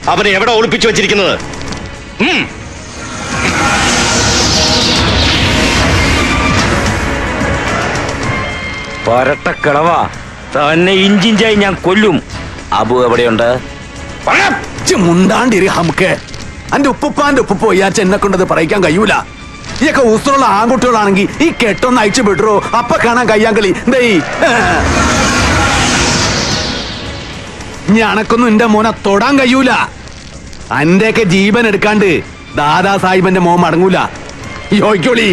അവനെ എവിടെ ഒളിപ്പിച്ചു വെച്ചിരിക്കുന്നത്? പരട്ടക്കിളവാ, തന്നെ ഇഞ്ചിഞ്ചായി ഞാൻ കൊല്ലും. അബു എവിടെയുണ്ട്? മുണ്ടാണ്ടിരി നമുക്ക് അന്റെ ഉപ്പുപ്പാന്റെ ഉപ്പ പോയി ആ ചെന്നെ കൊണ്ടത് പറയിക്കാൻ കഴിയൂല. ഈയൊക്കെ ഉസ്തുള്ള ആൺകുട്ടികളാണെങ്കിൽ ഈ കെട്ടൊന്ന് അയച്ചു വിടറോ, അപ്പ കാണാൻ കയ്യാങ്കളി. ഞാനക്കൊന്നും എന്റെ മോനെ തൊടാൻ കഴിയൂല. അന്റെയൊക്കെ ജീവൻ എടുക്കാണ്ട് ദാദാ സാഹിബന്റെ മോൻ മടങ്ങൂല. യോയ്ക്കോളി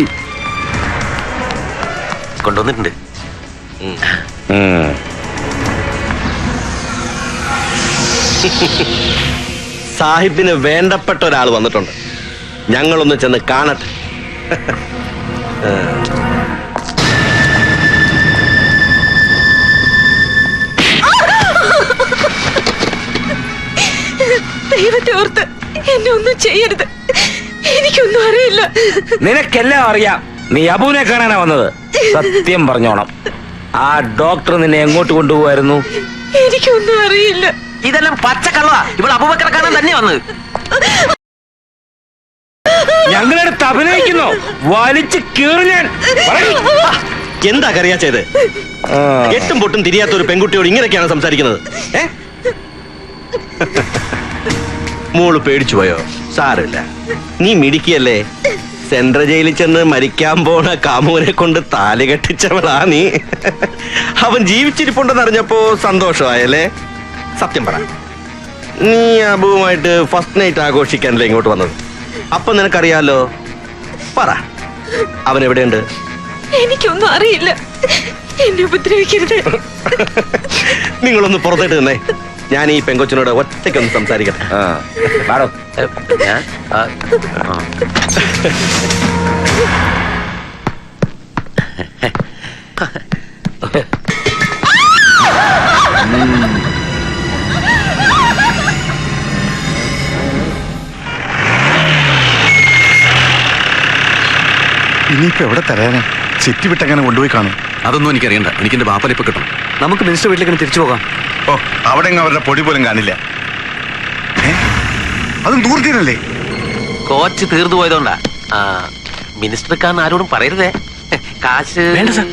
കൊണ്ടുവന്നിട്ടുണ്ട്. സാഹിബിന് വേണ്ടപ്പെട്ട ഒരാൾ വന്നിട്ടുണ്ട്. ഞങ്ങളൊന്ന് ചെന്ന് കാണട്ടെ. ദൈവത്തെ ഓർത്ത് എന്നെ ഒന്നും ചെയ്യരുത്. എനിക്കൊന്നും അറിയില്ല. നിനക്കെല്ലാം അറിയാം. നീ അബുവിനെ കാണാനാ വന്നത്. സത്യം പറഞ്ഞോണം, ആ ഡോക്ടർ നിന്നെ എങ്ങോട്ട് കൊണ്ടുപോവായിരുന്നു? എനിക്കൊന്നും അറിയില്ല. ഇതെല്ലാം പച്ചക്കള്ള. ഇവിടെ അബൂബക്കറെ കാണാൻ തന്നെ വന്നത്. ഞങ്ങളടുത്ത് അഭിനയിക്കുന്നു. വലിച്ചു കീറി ഞാൻ. എന്താ കറിയാ ചെയ്ത്? എട്ടും പൊട്ടും തിരിയാത്ത ഒരു പെൺകുട്ടിയോട് ഇങ്ങനെയൊക്കെയാണ് സംസാരിക്കുന്നത്? മോള് പേടിച്ചു പോയോ? സാരമില്ല, നീ മിടിക്കല്ലേ. സെൻട്രൽ ജയിലിൽ ചെന്ന് മരിക്കാൻ പോണ കാമുവിനെ കൊണ്ട് താലി കെട്ടിച്ചവളാ നീ. അവൻ ജീവിച്ചിരിപ്പുണ്ടെന്ന് അറിഞ്ഞപ്പോ സന്തോഷമായല്ലേ? സത്യം പറ, നീ അബുവുമായിട്ട് ഫസ്റ്റ് നൈറ്റ് ആഘോഷിക്കാനല്ലേ ഇങ്ങോട്ട് വന്നത്? അപ്പൊ നിനക്കറിയാലോ. പറ, അവൻ എവിടെയുണ്ട്? എനിക്കൊന്നും അറിയില്ല. എന്നെ ഉപദ്രവിക്കരുത്. നിങ്ങളൊന്ന് പുറത്തേട്ട് നിന്നേ. ഞാൻ ഈ പെങ്കൊച്ചിനോട് ഒറ്റയ്ക്കൊന്ന് സംസാരിക്കട്ടെ. ഞാൻ ഇനിയിപ്പോ എവിടെ തരാനാ? ചെറ്റി വിട്ടങ്ങനെ കൊണ്ടുപോയി കാണും. അതൊന്നും എനിക്കറിയണ്ട. എനിക്ക് എന്റെ ബാപ്പലിപ്പ് കിട്ടും. നമുക്ക് മിനിസ്റ്റർ വീട്ടിലേക്ക് തിരിച്ചു പോകാം. ഓ, അവിടെ അവരുടെ പൊടി പോലും കാണില്ല. അതും ദൂരത്തീരല്ലേ? കോച്ച് തീർന്നു പോയതുകൊണ്ടാ. മിനിസ്റ്റർക്കാരൻ ആരോടും പറയരുതേ. കാശ് വേണ്ട സാർ.